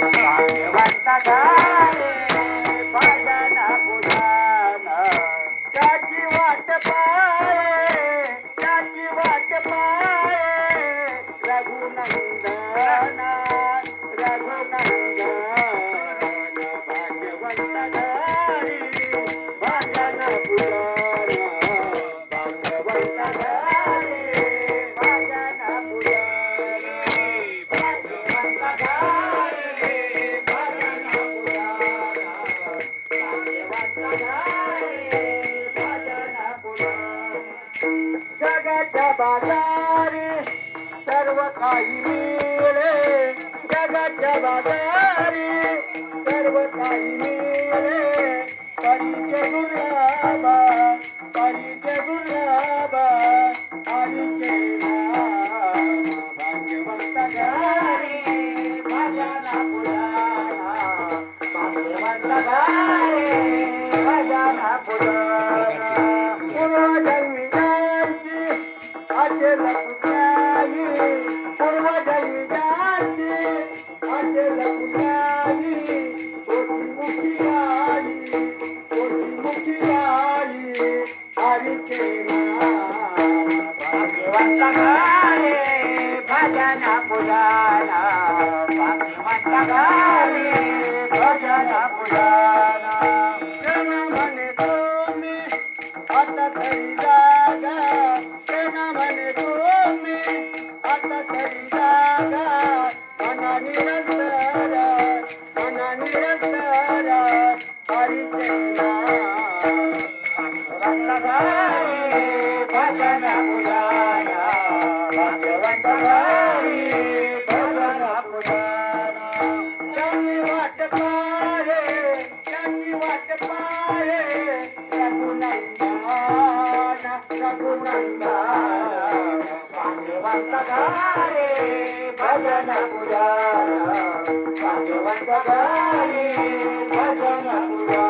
भाग्यवंत घाले भजन पुराण त्याची वाट पाये त्याची वाट पाये रघुनंदन रघुनंदन भाग्यवंत घाले भजन पुराण भाग्यवंत घाले भजन पुराण भाग्यवंत घाले भजन पुराण भाग्यवंत घाले भजन पुराण जगाच्या बाजारी सर्व काही मिळे जगाच्या बाजारी सर्व काही मिळे परिचय दुर्लभ परिचय दुर्लभ हरीचे नाम भाग्यवंत घाले भजन पुराण भाग्यवंत घाले भजन पुराण पूर्वजन्मी जायची अचल पुण्याई पूर्वजन्मी जायची अचल पुण्याई कोटी मुखी आई हरीचे नाम भाग्यवंत घाले भजन पुराण भाग्यवंत घाले भजन पुराण जन म्हणे तुम्ही आता तरी जागा जन म्हणे तुम्ही आता तरी जागा मना निरंतर हरीचे नाम भाग्यवंत घाले भजन पुराण भाग्यवंत घाले भजन पुराण त्याची वाट पाहे त्याची वाट पाहे रघुनंदन रघुनंदन भाग्यवंत घाले भजन पुराण भाग्यवंत घाले भजन पुराण